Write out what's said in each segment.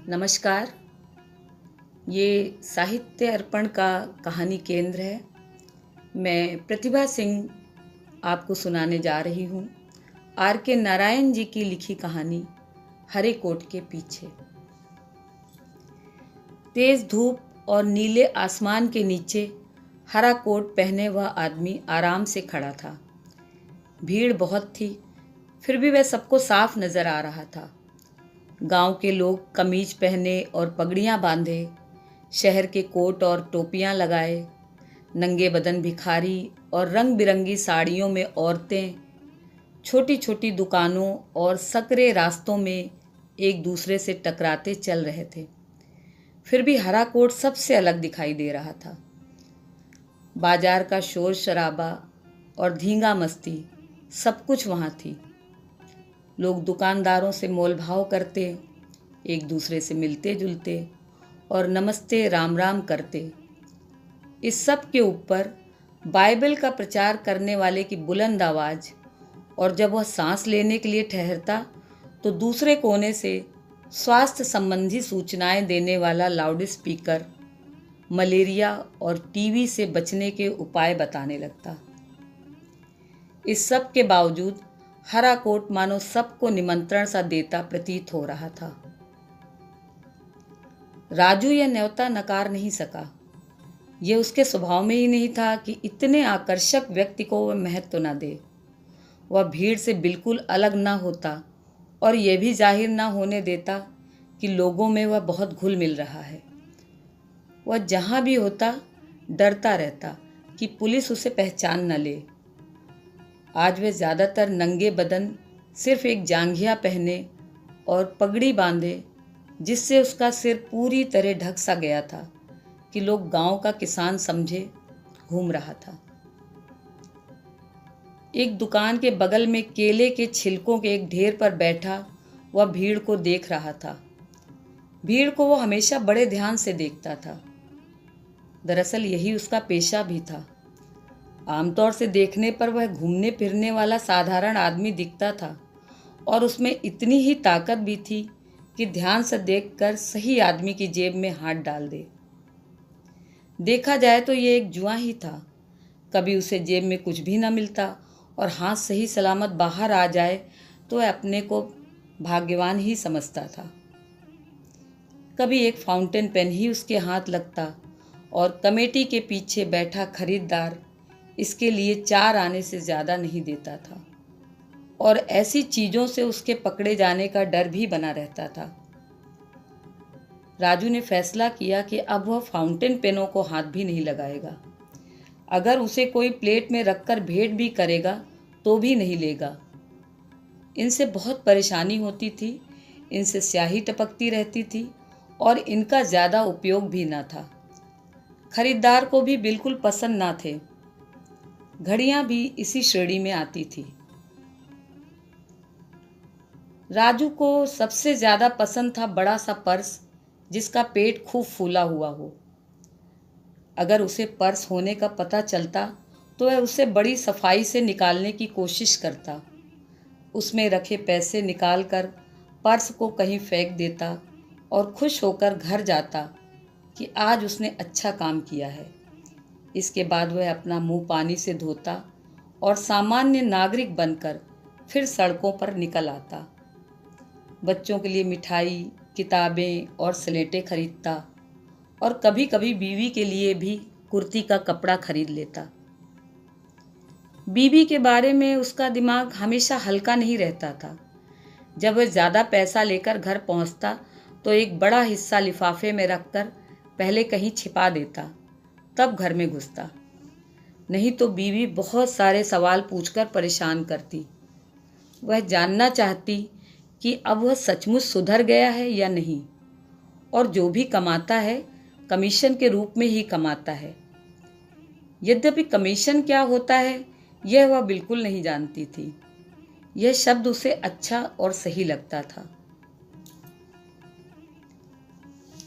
नमस्कार। ये साहित्य अर्पण का कहानी केंद्र है। मैं प्रतिभा सिंह आपको सुनाने जा रही हूँ आर के नारायण जी की लिखी कहानी हरे कोट के पीछे। तेज धूप और नीले आसमान के नीचे हरा कोट पहने वह आदमी आराम से खड़ा था। भीड़ बहुत थी, फिर भी वह सबको साफ नजर आ रहा था। गांव के लोग कमीज पहने और पगड़ियां बांधे, शहर के कोट और टोपियां लगाए, नंगे बदन भिखारी और रंग बिरंगी साड़ियों में औरतें छोटी छोटी दुकानों और सकरे रास्तों में एक दूसरे से टकराते चल रहे थे। फिर भी हरा कोट सबसे अलग दिखाई दे रहा था। बाजार का शोर शराबा और धींगा मस्ती सब कुछ वहां थी। लोग दुकानदारों से मोलभाव करते, एक दूसरे से मिलते जुलते और नमस्ते राम राम करते। इस सब के ऊपर बाइबल का प्रचार करने वाले की बुलंद आवाज, और जब वह सांस लेने के लिए ठहरता तो दूसरे कोने से स्वास्थ्य संबंधी सूचनाएं देने वाला लाउड स्पीकर मलेरिया और टीवी से बचने के उपाय बताने लगता। इस सब के बावजूद हरा कोट मानो सबको निमंत्रण सा देता प्रतीत हो रहा था। राजू यह न्योता नकार नहीं सका। यह उसके स्वभाव में ही नहीं था कि इतने आकर्षक व्यक्ति को वह महत्व न दे। वह भीड़ से बिल्कुल अलग न होता और यह भी जाहिर न होने देता कि लोगों में वह बहुत घुल मिल रहा है। वह जहां भी होता डरता रहता कि पुलिस उसे पहचान न ले। आज वे ज़्यादातर नंगे बदन, सिर्फ एक जांघिया पहने और पगड़ी बांधे, जिससे उसका सिर पूरी तरह ढक सा गया था कि लोग गांव का किसान समझे, घूम रहा था। एक दुकान के बगल में केले के छिलकों के एक ढेर पर बैठा वह भीड़ को देख रहा था। भीड़ को वो हमेशा बड़े ध्यान से देखता था। दरअसल यही उसका पेशा भी था। आमतौर से देखने पर वह घूमने फिरने वाला साधारण आदमी दिखता था, और उसमें इतनी ही ताकत भी थी कि ध्यान से देखकर सही आदमी की जेब में हाथ डाल दे। देखा जाए तो ये एक जुआ ही था। कभी उसे जेब में कुछ भी न मिलता और हाथ सही सलामत बाहर आ जाए तो वह अपने को भाग्यवान ही समझता था। कभी एक फाउंटेन पेन ही उसके हाथ लगता और कमेटी के पीछे बैठा खरीदार इसके लिए 4 आने से ज़्यादा नहीं देता था, और ऐसी चीज़ों से उसके पकड़े जाने का डर भी बना रहता था। राजू ने फैसला किया कि अब वह फाउंटेन पेनों को हाथ भी नहीं लगाएगा। अगर उसे कोई प्लेट में रखकर भेंट भी करेगा तो भी नहीं लेगा। इनसे बहुत परेशानी होती थी, इनसे स्याही टपकती रहती थी और इनका ज़्यादा उपयोग भी ना था। खरीदार को भी बिल्कुल पसंद ना थे। घड़ियां भी इसी श्रेणी में आती थी। राजू को सबसे ज्यादा पसंद था बड़ा सा पर्स जिसका पेट खूब फूला हुआ हो। अगर उसे पर्स होने का पता चलता तो वह उसे बड़ी सफाई से निकालने की कोशिश करता। उसमें रखे पैसे निकालकर पर्स को कहीं फेंक देता और खुश होकर घर जाता कि आज उसने अच्छा काम किया है। इसके बाद वह अपना मुंह पानी से धोता और सामान्य नागरिक बनकर फिर सड़कों पर निकल आता। बच्चों के लिए मिठाई, किताबें और स्लेटें खरीदता, और कभी कभी बीवी के लिए भी कुर्ती का कपड़ा खरीद लेता। बीवी के बारे में उसका दिमाग हमेशा हल्का नहीं रहता था। जब वह ज़्यादा पैसा लेकर घर पहुंचता तो एक बड़ा हिस्सा लिफाफे में रखकर पहले कहीं छिपा देता, तब घर में घुसता। नहीं तो बीवी बहुत सारे सवाल पूछकर परेशान करती। वह जानना चाहती कि अब वह सचमुच सुधर गया है या नहीं, और जो भी कमाता है कमीशन के रूप में ही कमाता है। यद्यपि कमीशन क्या होता है यह वह बिल्कुल नहीं जानती थी। यह शब्द उसे अच्छा और सही लगता था।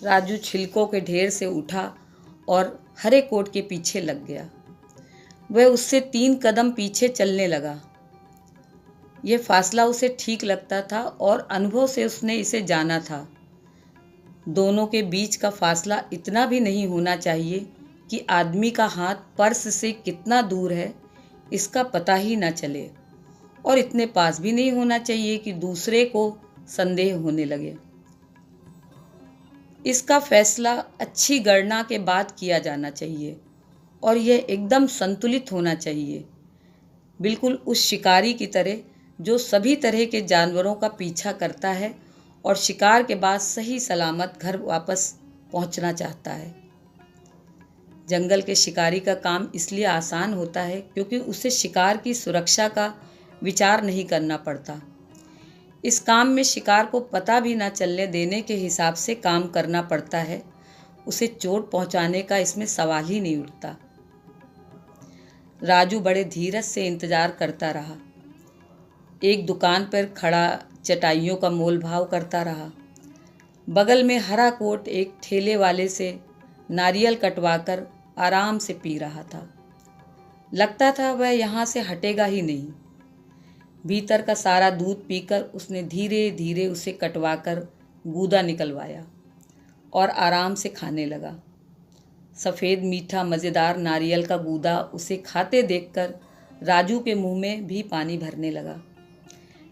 राजू छिलकों के ढेर से उठा और हरे कोट के पीछे लग गया। वह उससे 3 कदम पीछे चलने लगा। यह फासला उसे ठीक लगता था और अनुभव से उसने इसे जाना था। दोनों के बीच का फासला इतना भी नहीं होना चाहिए कि आदमी का हाथ पर्स से कितना दूर है इसका पता ही ना चले, और इतने पास भी नहीं होना चाहिए कि दूसरे को संदेह होने लगे। इसका फैसला अच्छी गणना के बाद किया जाना चाहिए और यह एकदम संतुलित होना चाहिए, बिल्कुल उस शिकारी की तरह जो सभी तरह के जानवरों का पीछा करता है और शिकार के बाद सही सलामत घर वापस पहुंचना चाहता है। जंगल के शिकारी का काम इसलिए आसान होता है क्योंकि उसे शिकार की सुरक्षा का विचार नहीं करना पड़ता। इस काम में शिकार को पता भी न चलने देने के हिसाब से काम करना पड़ता है। उसे चोट पहुंचाने का इसमें सवाल ही नहीं उठता। राजू बड़े धीरज से इंतजार करता रहा। एक दुकान पर खड़ा चटाइयों का मोल भाव करता रहा। बगल में हरा कोट एक ठेले वाले से नारियल कटवाकर आराम से पी रहा था। लगता था वह यहाँ से हटेगा ही नहीं। भीतर का सारा दूध पीकर उसने धीरे धीरे उसे कटवाकर गूदा निकलवाया और आराम से खाने लगा। सफ़ेद मीठा मज़ेदार नारियल का गूदा उसे खाते देखकर राजू के मुंह में भी पानी भरने लगा,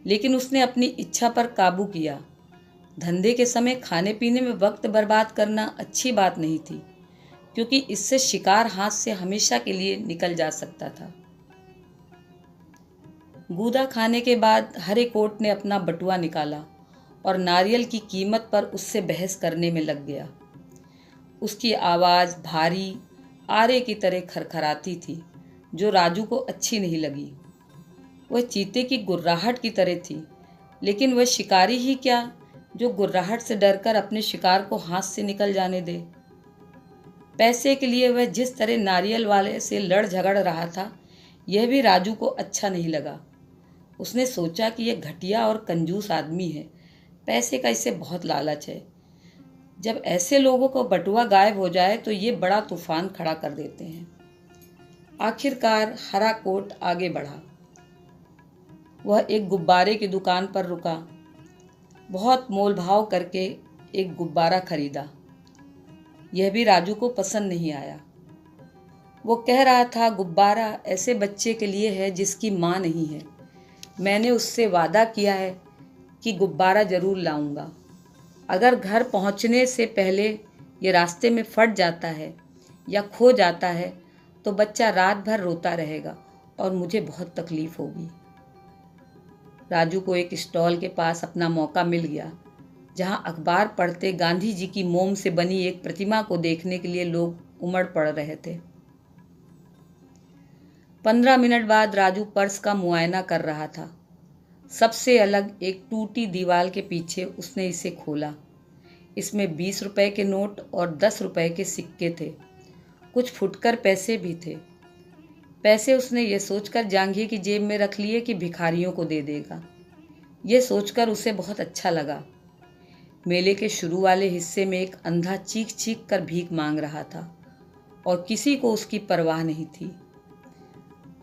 लेकिन उसने अपनी इच्छा पर काबू किया। धंधे के समय खाने पीने में वक्त बर्बाद करना अच्छी बात नहीं थी, क्योंकि इससे शिकार हाथ से हमेशा के लिए निकल जा सकता था। गूदा खाने के बाद हरे कोट ने अपना बटुआ निकाला और नारियल की कीमत पर उससे बहस करने में लग गया। उसकी आवाज़ भारी आरे की तरह खरखराती थी, जो राजू को अच्छी नहीं लगी। वह चीते की गुर्राहट की तरह थी, लेकिन वह शिकारी ही क्या जो गुर्राहट से डरकर अपने शिकार को हाथ से निकल जाने दे। पैसे के लिए वह जिस तरह नारियल वाले से लड़ झगड़ रहा था, यह भी राजू को अच्छा नहीं लगा। उसने सोचा कि यह घटिया और कंजूस आदमी है, पैसे का इसे बहुत लालच है। जब ऐसे लोगों को बटुआ गायब हो जाए तो ये बड़ा तूफान खड़ा कर देते हैं। आखिरकार हरा कोट आगे बढ़ा। वह एक गुब्बारे की दुकान पर रुका। बहुत मोलभाव करके एक गुब्बारा खरीदा। यह भी राजू को पसंद नहीं आया। वो कह रहा था, गुब्बारा ऐसे बच्चे के लिए है जिसकी माँ नहीं है। मैंने उससे वादा किया है कि गुब्बारा ज़रूर लाऊंगा। अगर घर पहुंचने से पहले ये रास्ते में फट जाता है या खो जाता है तो बच्चा रात भर रोता रहेगा और मुझे बहुत तकलीफ़ होगी। राजू को एक स्टॉल के पास अपना मौका मिल गया, जहां अखबार पढ़ते गांधी जी की मोम से बनी एक प्रतिमा को देखने के लिए लोग उमड़ पड़ रहे थे। 15 मिनट बाद राजू पर्स का मुआयना कर रहा था। सबसे अलग एक टूटी दीवार के पीछे उसने इसे खोला। इसमें 20 रुपए के नोट और 10 रुपए के सिक्के थे। कुछ फुटकर पैसे भी थे। पैसे उसने ये सोचकर जांघे की जेब में रख लिए कि भिखारियों को दे देगा। ये सोचकर उसे बहुत अच्छा लगा। मेले के शुरू वाले हिस्से में एक अंधा चीख चीख कर भीख मांग रहा था और किसी को उसकी परवाह नहीं थी।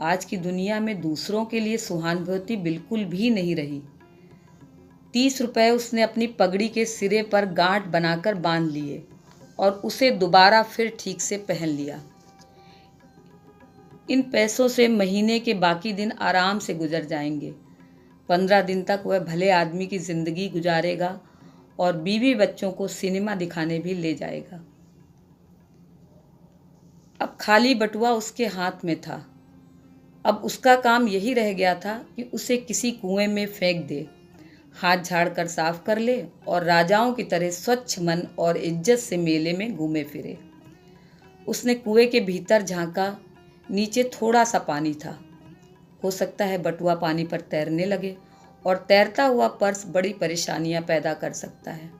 आज की दुनिया में दूसरों के लिए सहानुभूति बिल्कुल भी नहीं रही। 30 रुपए उसने अपनी पगड़ी के सिरे पर गांठ बनाकर बांध लिए और उसे दोबारा फिर ठीक से पहन लिया। इन पैसों से महीने के बाकी दिन आराम से गुजर जाएंगे। 15 दिन तक वह भले आदमी की जिंदगी गुजारेगा और बीवी बच्चों को सिनेमा दिखाने भी ले जाएगा। अब खाली बटुआ उसके हाथ में था। अब उसका काम यही रह गया था कि उसे किसी कुएं में फेंक दे, हाथ झाड़ कर साफ कर ले और राजाओं की तरह स्वच्छ मन और इज्जत से मेले में घूमे फिरे। उसने कुएं के भीतर झांका। नीचे थोड़ा सा पानी था। हो सकता है बटुआ पानी पर तैरने लगे और तैरता हुआ पर्स बड़ी परेशानियां पैदा कर सकता है।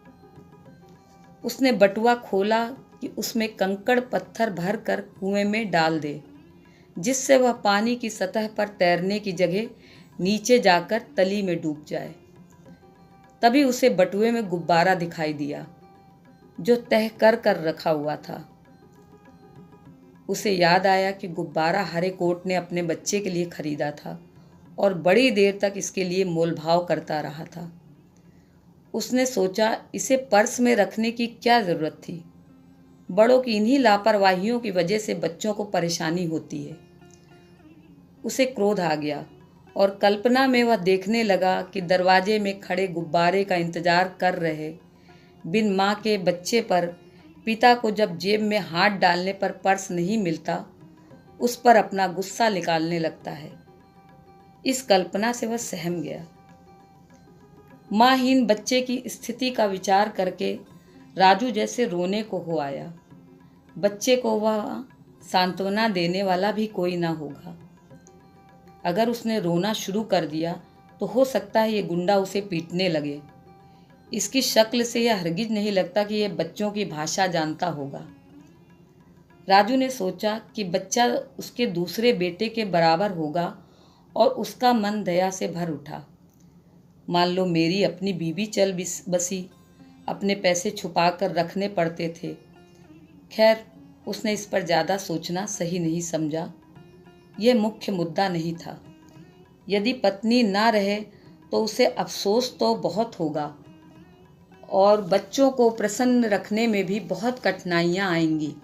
उसने बटुआ खोला कि उसमें कंकड़ पत्थर भर कर कुएं में डाल दे, जिससे वह पानी की सतह पर तैरने की जगह नीचे जाकर तली में डूब जाए। तभी उसे बटुए में गुब्बारा दिखाई दिया, जो तह कर कर रखा हुआ था। उसे याद आया कि गुब्बारा हरे कोट ने अपने बच्चे के लिए खरीदा था और बड़ी देर तक इसके लिए मोलभाव करता रहा था। उसने सोचा, इसे पर्स में रखने की क्या ज़रूरत थी। बड़ों की इन्हीं लापरवाहियों की वजह से बच्चों को परेशानी होती है। उसे क्रोध आ गया और कल्पना में वह देखने लगा कि दरवाजे में खड़े गुब्बारे का इंतजार कर रहे बिन माँ के बच्चे पर पिता को जब जेब में हाथ डालने पर पर्स नहीं मिलता, उस पर अपना गुस्सा निकालने लगता है। इस कल्पना से वह सहम गया। माँहीन बच्चे की स्थिति का विचार करके राजू जैसे रोने को हो आया। बच्चे को वह सांत्वना देने वाला भी कोई ना होगा। अगर उसने रोना शुरू कर दिया तो हो सकता है ये गुंडा उसे पीटने लगे। इसकी शक्ल से यह हरगिज नहीं लगता कि यह बच्चों की भाषा जानता होगा। राजू ने सोचा कि बच्चा उसके दूसरे बेटे के बराबर होगा और उसका मन दया से भर उठा। मान लो मेरी अपनी बीवी चल बसी, अपने पैसे छुपा कर रखने पड़ते थे। खैर, उसने इस पर ज़्यादा सोचना सही नहीं समझा। यह मुख्य मुद्दा नहीं था। यदि पत्नी ना रहे तो उसे अफसोस तो बहुत होगा और बच्चों को प्रसन्न रखने में भी बहुत कठिनाइयाँ आएंगी।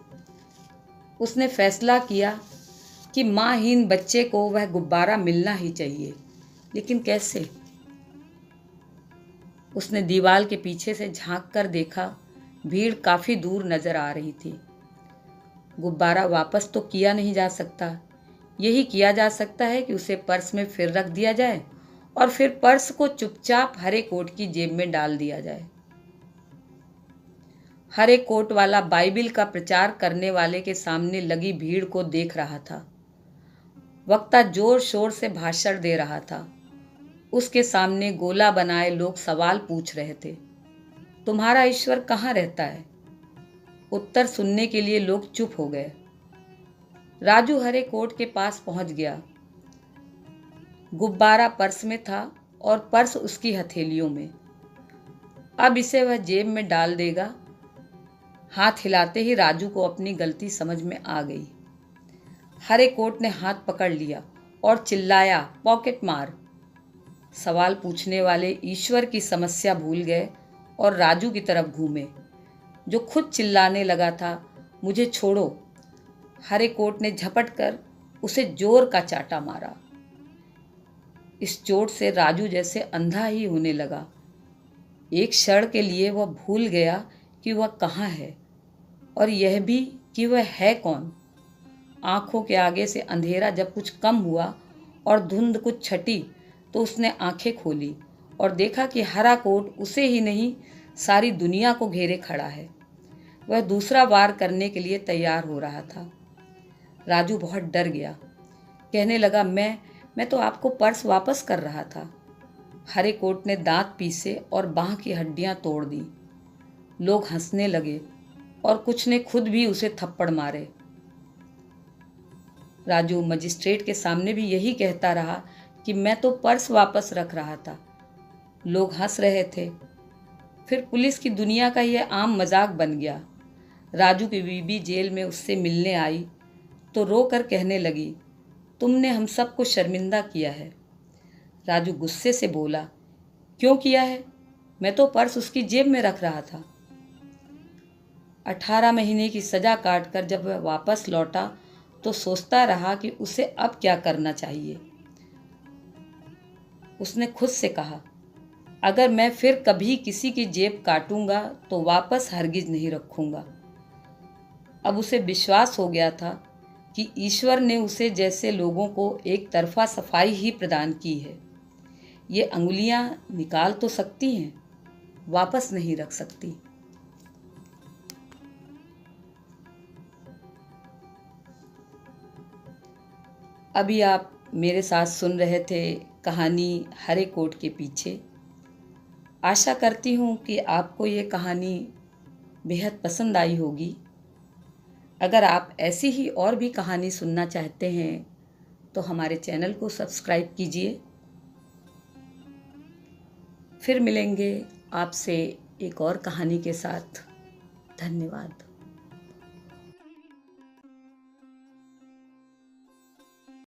उसने फैसला किया कि माँहीन बच्चे को वह गुब्बारा मिलना ही चाहिए, लेकिन कैसे? उसने दीवार के पीछे से झांक कर देखा। भीड़ काफ़ी दूर नजर आ रही थी। गुब्बारा वापस तो किया नहीं जा सकता। यही किया जा सकता है कि उसे पर्स में फिर रख दिया जाए और फिर पर्स को चुपचाप हरे कोट की जेब में डाल दिया जाए। हरे कोट वाला बाइबिल का प्रचार करने वाले के सामने लगी भीड़ को देख रहा था। वक्ता जोर शोर से भाषण दे रहा था। उसके सामने गोला बनाए लोग सवाल पूछ रहे थे। तुम्हारा ईश्वर कहाँ रहता है? उत्तर सुनने के लिए लोग चुप हो गए। राजू हरे कोट के पास पहुंच गया। गुब्बारा पर्स में था और पर्स उसकी हथेलियों में। अब इसे वह जेब में डाल देगा। हाथ हिलाते ही राजू को अपनी गलती समझ में आ गई। हरे कोट ने हाथ पकड़ लिया और चिल्लाया, पॉकेट मार। सवाल पूछने वाले ईश्वर की समस्या भूल गए और राजू की तरफ घूमे, जो खुद चिल्लाने लगा था, मुझे छोड़ो। हरे कोट ने झपट कर उसे जोर का चाटा मारा। इस चोट से राजू जैसे अंधा ही होने लगा। एक क्षण के लिए वह भूल गया कि वह कहाँ है और यह भी कि वह है कौन। आंखों के आगे से अंधेरा जब कुछ कम हुआ और धुंध कुछ छटी तो उसने आंखें खोली और देखा कि हरा कोट उसे ही नहीं सारी दुनिया को घेरे खड़ा है। वह दूसरा वार करने के लिए तैयार हो रहा था। राजू बहुत डर गया। कहने लगा, मैं तो आपको पर्स वापस कर रहा था। हरे कोट ने दांत पीसे और बांह की हड्डियां तोड़ दी। लोग हंसने लगे और कुछ ने खुद भी उसे थप्पड़ मारे। राजू मजिस्ट्रेट के सामने भी यही कहता रहा कि मैं तो पर्स वापस रख रहा था। लोग हंस रहे थे। फिर पुलिस की दुनिया का यह आम मजाक बन गया। राजू की बीबी जेल में उससे मिलने आई तो रो कर कहने लगी, तुमने हम सबको शर्मिंदा किया है। राजू गुस्से से बोला, क्यों किया है? मैं तो पर्स उसकी जेब में रख रहा था। 18 महीने की सजा काटकर जब वह वापस लौटा तो सोचता रहा कि उसे अब क्या करना चाहिए। उसने खुद से कहा, अगर मैं फिर कभी किसी की जेब काटूंगा तो वापस हरगिज नहीं रखूंगा। अब उसे विश्वास हो गया था कि ईश्वर ने उसे जैसे लोगों को एक तरफा सफाई ही प्रदान की है। ये अंगुलियां निकाल तो सकती हैं, वापस नहीं रख सकती। अभी आप मेरे साथ सुन रहे थे कहानी हरे कोट के पीछे। आशा करती हूँ कि आपको ये कहानी बेहद पसंद आई होगी। अगर आप ऐसी ही और भी कहानी सुनना चाहते हैं तो हमारे चैनल को सब्सक्राइब कीजिए। फिर मिलेंगे आपसे एक और कहानी के साथ। धन्यवाद।